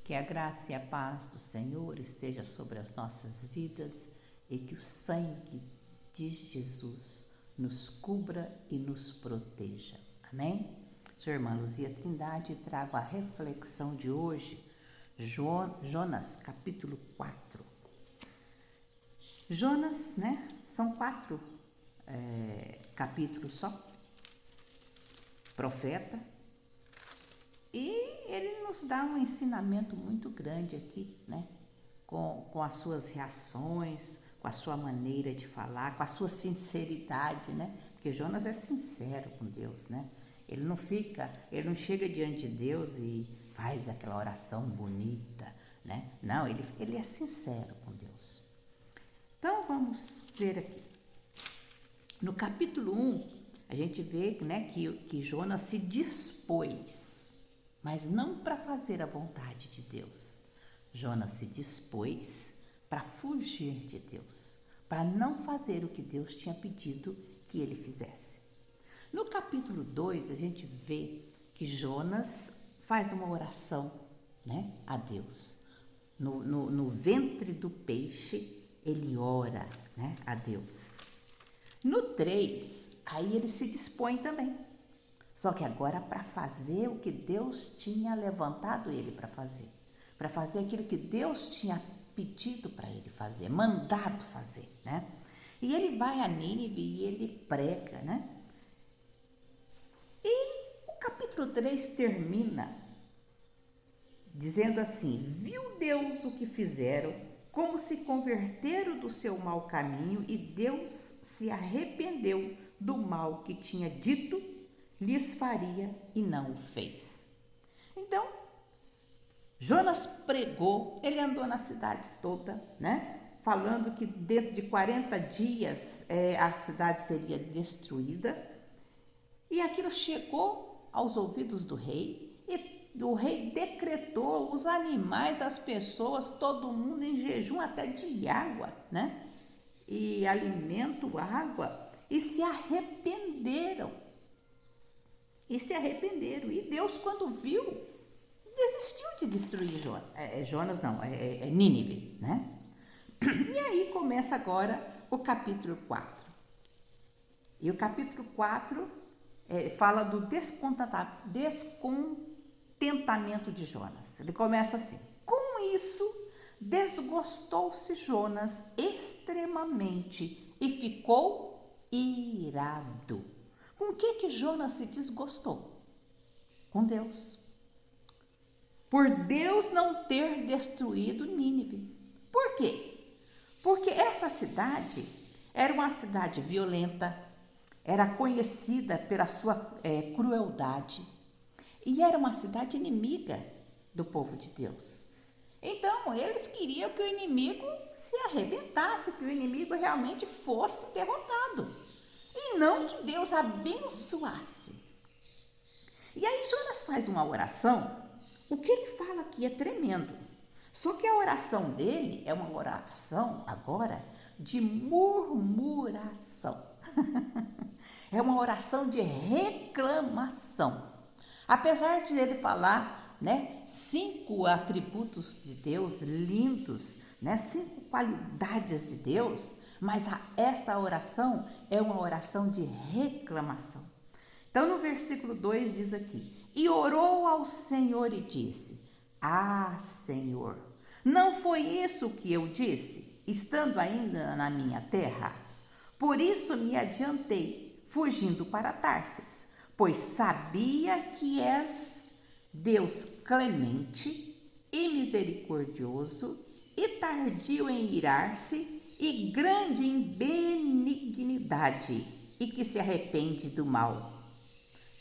Que a graça e a paz do Senhor esteja sobre as nossas vidas e que o sangue de Jesus nos cubra e nos proteja. Amém? Sua irmã Luzia Trindade, trago a reflexão de hoje, Jonas, capítulo 4. Jonas, né? São 4 capítulos só. Profeta. E ele nos dá um ensinamento muito grande aqui, né? Com as suas reações, com a sua maneira de falar, com a sua sinceridade, né? Porque Jonas é sincero com Deus, né? Ele não chega diante de Deus e faz aquela oração bonita, né? Não, ele é sincero com Deus. Então vamos ver aqui. No capítulo 1, a gente vê, né, que Jonas se dispôs, mas não para fazer a vontade de Deus. Jonas se dispôs para fugir de Deus, para não fazer o que Deus tinha pedido que ele fizesse. No capítulo 2, a gente vê que Jonas faz uma oração, né, a Deus. No ventre do peixe, ele ora, né, a Deus. No 3, aí ele se dispõe também. Só que agora para fazer o que Deus tinha levantado ele para fazer aquilo que Deus tinha pedido para ele fazer, mandado fazer, né? E ele vai a Nínive e ele prega, né? E o capítulo 3 termina dizendo assim: viu Deus o que fizeram, como se converteram do seu mau caminho, e Deus se arrependeu do mal que tinha dito lhes faria e não o fez. Então, Jonas pregou, ele andou na cidade toda, né? Falando que dentro de 40 dias a cidade seria destruída. E aquilo chegou aos ouvidos do rei, e o rei decretou os animais, as pessoas, todo mundo em jejum até de água, né? E alimento, água, e se arrependeram. E Deus, quando viu, desistiu de destruir Nínive, né? E aí começa agora o capítulo 4. E o capítulo 4 fala do descontentamento de Jonas. Ele começa assim: com isso, desgostou-se Jonas extremamente e ficou irado. Com o que Jonas se desgostou? Com Deus. Por Deus não ter destruído Nínive. Por quê? Porque essa cidade era uma cidade violenta, era conhecida pela sua crueldade e era uma cidade inimiga do povo de Deus. Então, eles queriam que o inimigo se arrebentasse, que o inimigo realmente fosse derrotado. E não que Deus abençoasse. E aí Jonas faz uma oração, o que ele fala aqui é tremendo. Só que a oração dele é uma oração agora de murmuração. É uma oração de reclamação. Apesar de ele falar, né, 5 atributos de Deus lindos, né, 5 qualidades de Deus, mas essa oração é uma oração de reclamação. Então, no versículo 2 diz aqui: e orou ao Senhor e disse: ah, Senhor, não foi isso que eu disse, estando ainda na minha terra? Por isso me adiantei, fugindo para Tarsis, pois sabia que és Deus clemente e misericordioso e tardio em irar-se e grande em benignidade, e que se arrepende do mal.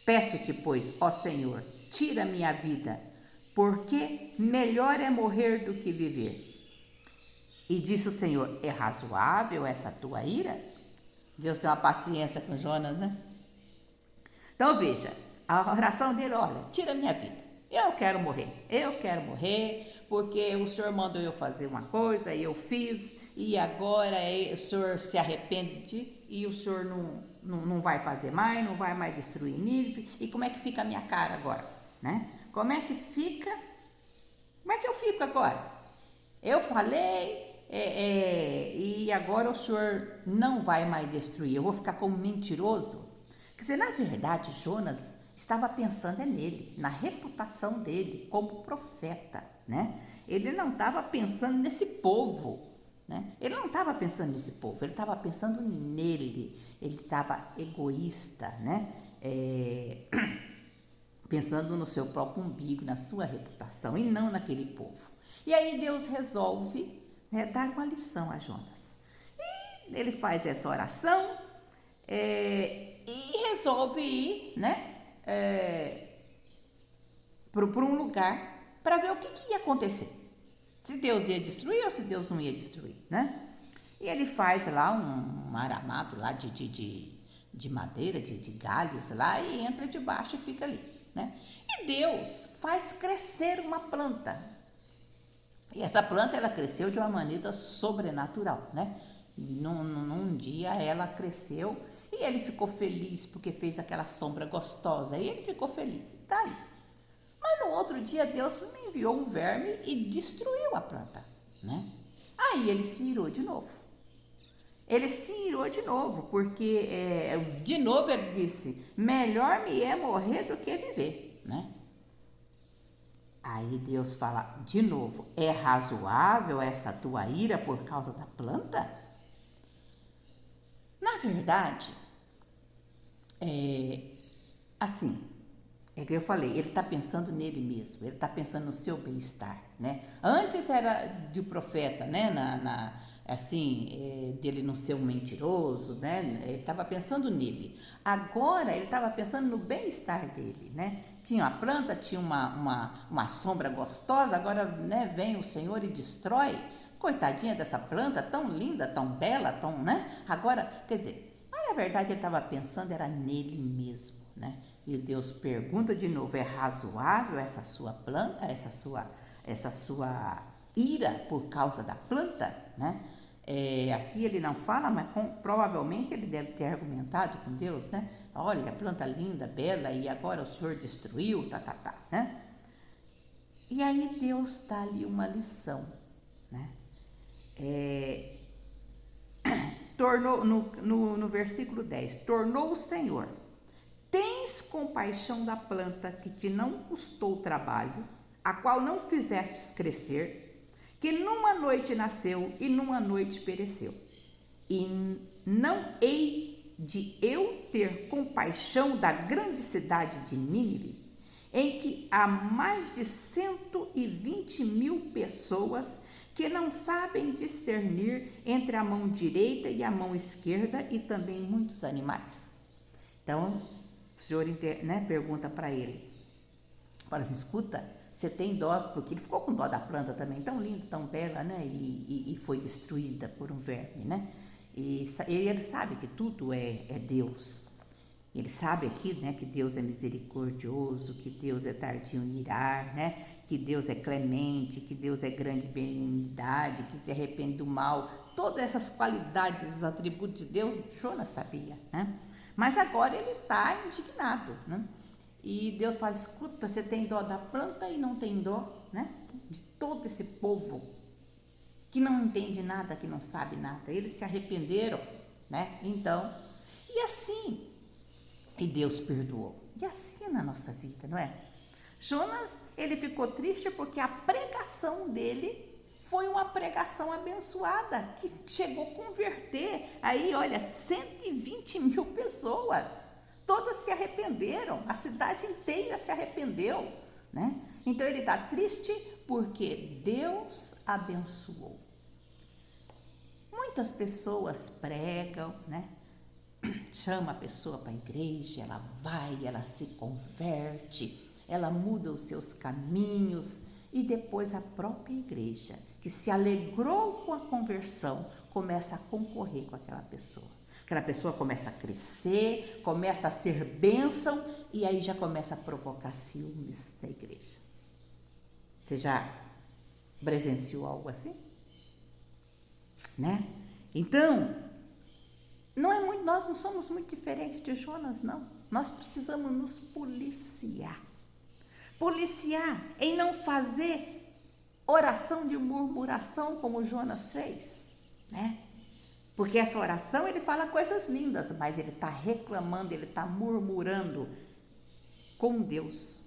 Peço-te, pois, ó Senhor, tira minha vida, porque melhor é morrer do que viver. E disse o Senhor: é razoável essa tua ira? Deus tem uma paciência com Jonas, né? Então veja, a oração dele: olha, tira minha vida, eu quero morrer, porque o Senhor mandou eu fazer uma coisa e eu fiz, e agora o Senhor se arrepende e o Senhor não vai fazer mais, não vai mais destruir Nínive. E como é que fica a minha cara agora, né? Como é que eu significa agora? Eu falei e agora o Senhor não vai mais destruir, eu vou ficar como mentiroso? Quer dizer, na verdade, Jonas estava pensando nele, na reputação dele como profeta, né? Ele não estava pensando nesse povo, né? Ele não estava pensando nesse povo, ele estava pensando nele, ele estava egoísta, né? Pensando no seu próprio umbigo, na sua reputação e não naquele povo. E aí Deus resolve, né, dar uma lição a Jonas. E ele faz essa oração e resolve ir, né, para um lugar para ver o que ia acontecer. Se Deus ia destruir ou se Deus não ia destruir, né? E ele faz lá um aramado lá de madeira, de galhos lá, e entra debaixo e fica ali, né? E Deus faz crescer uma planta. E essa planta, ela cresceu de uma maneira sobrenatural, né? Num dia ela cresceu e ele ficou feliz porque fez aquela sombra gostosa. E ele ficou feliz, tá aí. Mas no outro dia Deus me enviou um verme e destruiu a planta, né? Aí ele se irou de novo. Ele se irou de novo, porque de novo ele disse: melhor me é morrer do que viver, né? Aí Deus fala de novo: é razoável essa tua ira por causa da planta? Na verdade, assim, é que eu falei, ele está pensando nele mesmo, ele está pensando no seu bem-estar, né? Antes era do profeta, né? Dele não ser um mentiroso, né? Ele estava pensando nele. Agora ele estava pensando no bem-estar dele, né? Tinha uma planta, tinha uma sombra gostosa, agora, né, vem o Senhor e destrói. Coitadinha dessa planta, tão linda, tão bela, tão, né? Agora, quer dizer, mas na verdade ele estava pensando era nele mesmo, né? E Deus pergunta de novo: é razoável essa sua planta, essa sua ira por causa da planta, né? Aqui ele não fala, mas provavelmente ele deve ter argumentado com Deus, né? Olha, a planta linda, bela, e agora o Senhor destruiu, né? E aí Deus dá ali uma lição, né? Tornou, no versículo 10, tornou o Senhor: tens compaixão da planta que te não custou trabalho, a qual não fizestes crescer, que numa noite nasceu e numa noite pereceu. E não hei de eu ter compaixão da grande cidade de Nínive, em que há mais de 120.000 pessoas que não sabem discernir entre a mão direita e a mão esquerda, e também muitos animais. Então, o Senhor, né, pergunta para ele, fala assim: escuta, você tem dó, porque ele ficou com dó da planta também, tão linda, tão bela, né? E foi destruída por um verme, né? E ele sabe que tudo é Deus. Ele sabe aqui, né, que Deus é misericordioso, que Deus é tardio em irar, né? Que Deus é clemente, que Deus é grande benignidade, que se arrepende do mal. Todas essas qualidades, esses atributos de Deus, Jonas sabia, né? Mas agora ele está indignado, né? E Deus fala: escuta, você tem dó da planta e não tem dó, né, de todo esse povo que não entende nada, que não sabe nada. Eles se arrependeram, né? Então, e assim, e Deus perdoou. E assim na nossa vida, não é? Jonas, ele ficou triste porque a pregação dele foi uma pregação abençoada, que chegou a converter aí, olha, 120.000 pessoas. Todas se arrependeram, a cidade inteira se arrependeu, né? Então ele está triste porque Deus abençoou. Muitas pessoas pregam, né? Chama a pessoa para a igreja, ela vai, ela se converte, ela muda os seus caminhos, e depois a própria igreja, que se alegrou com a conversão, começa a concorrer com aquela pessoa. Aquela pessoa começa a crescer, começa a ser bênção, e aí já começa a provocar ciúmes na igreja. Você já presenciou algo assim? Né? Então, nós não somos muito diferentes de Jonas, não. Nós precisamos nos policiar. Policiar em não fazer oração de murmuração como Jonas fez, né? Porque essa oração ele fala coisas lindas, mas ele está reclamando, ele está murmurando com Deus.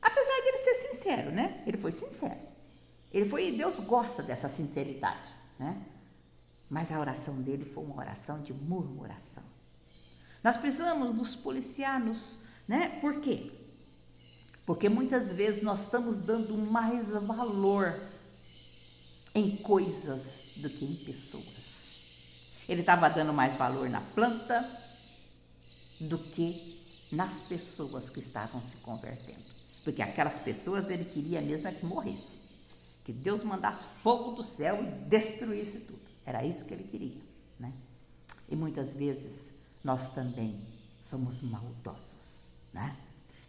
Apesar de ele ser sincero, né? Ele foi sincero. Deus gosta dessa sinceridade, né? Mas a oração dele foi uma oração de murmuração. Nós precisamos nos policiar, né? Por quê? Porque muitas vezes nós estamos dando mais valor em coisas do que em pessoas. Ele estava dando mais valor na planta do que nas pessoas que estavam se convertendo. Porque aquelas pessoas ele queria mesmo é que morresse. Que Deus mandasse fogo do céu e destruísse tudo. Era isso que ele queria, né? E muitas vezes nós também somos maldosos, né?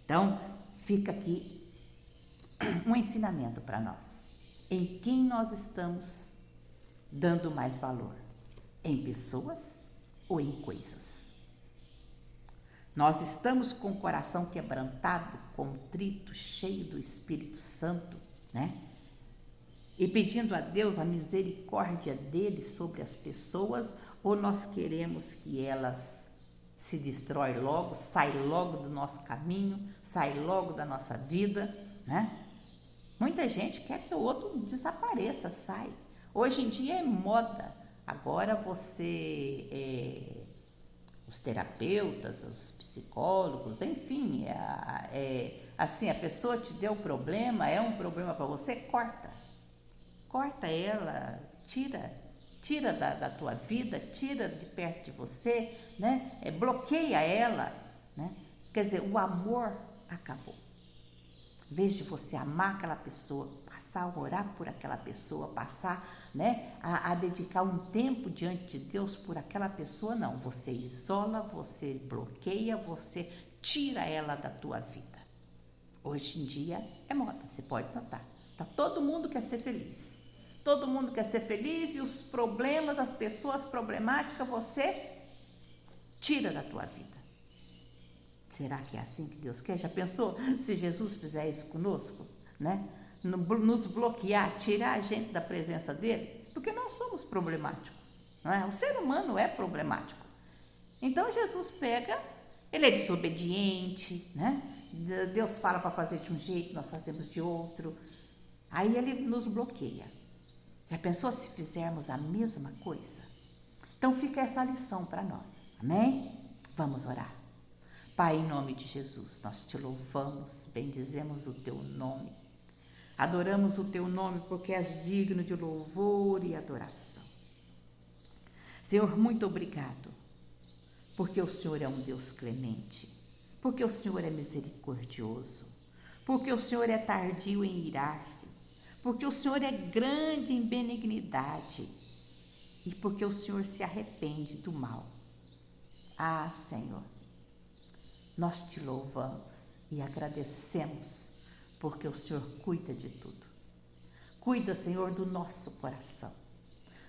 Então, fica aqui um ensinamento para nós. Em quem nós estamos dando mais valor? Em pessoas ou em coisas? Nós estamos com o coração quebrantado, contrito, cheio do Espírito Santo, né? E pedindo a Deus a misericórdia dele sobre as pessoas, ou nós queremos que elas se destroem logo, saem logo do nosso caminho, saem logo da nossa vida, né? Muita gente quer que o outro desapareça, sai. Hoje em dia é moda. Agora os terapeutas, os psicólogos, enfim, assim, a pessoa te deu problema, é um problema para você, corta ela, tira da tua vida, tira de perto de você, né? Bloqueia ela, né? Quer dizer, o amor acabou. Em vez de você amar aquela pessoa, passar a orar por aquela pessoa, passar, né, a dedicar um tempo diante de Deus por aquela pessoa, não. Você isola, você bloqueia, você tira ela da tua vida. Hoje em dia é moda, você pode notar. Todo mundo quer ser feliz. Todo mundo quer ser feliz e os problemas, as pessoas problemáticas, você tira da tua vida. Será que é assim que Deus quer? Já pensou se Jesus fizer isso conosco, né? Nos bloquear, tirar a gente da presença dele? Porque nós somos problemáticos, não é? O ser humano é problemático. Então Jesus pega, ele é desobediente, né? Deus fala para fazer de um jeito, nós fazemos de outro. Aí ele nos bloqueia. Já pensou se fizermos a mesma coisa? Então fica essa lição para nós, amém? Vamos orar. Pai, em nome de Jesus, nós te louvamos, bendizemos o teu nome, adoramos o teu nome porque és digno de louvor e adoração. Senhor, muito obrigado, porque o Senhor é um Deus clemente, porque o Senhor é misericordioso, porque o Senhor é tardio em irar-se, porque o Senhor é grande em benignidade e porque o Senhor se arrepende do mal. Ah, Senhor, nós te louvamos e agradecemos porque o Senhor cuida de tudo. Cuida, Senhor, do nosso coração.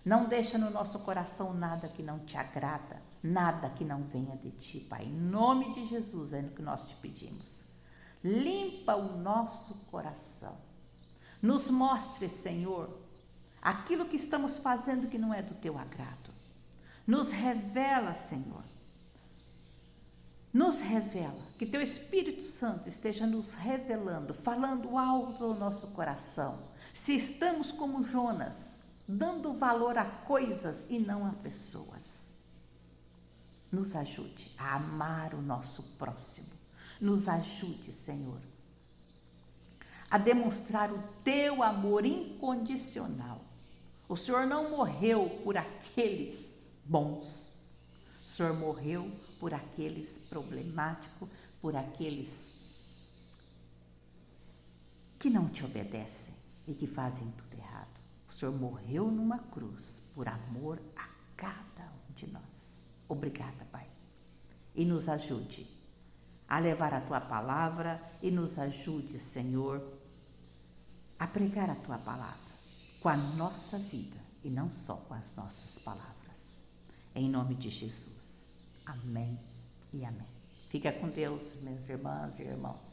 Não deixa no nosso coração nada que não te agrada, nada que não venha de ti, Pai. Em nome de Jesus é o que nós te pedimos. Limpa o nosso coração. Nos mostre, Senhor, aquilo que estamos fazendo que não é do teu agrado. Nos revela, Senhor. Nos revela, que teu Espírito Santo esteja nos revelando, falando algo ao nosso coração. Se estamos como Jonas, dando valor a coisas e não a pessoas. Nos ajude a amar o nosso próximo. Nos ajude, Senhor, a demonstrar o teu amor incondicional. O Senhor não morreu por aqueles bons. O Senhor morreu por aqueles problemáticos, por aqueles que não te obedecem e que fazem tudo errado. O Senhor morreu numa cruz por amor a cada um de nós. Obrigada, Pai. E nos ajude a levar a Tua palavra e nos ajude, Senhor, a pregar a Tua palavra com a nossa vida e não só com as nossas palavras. Em nome de Jesus. Amém e amém. Fica com Deus, minhas irmãs e irmãos.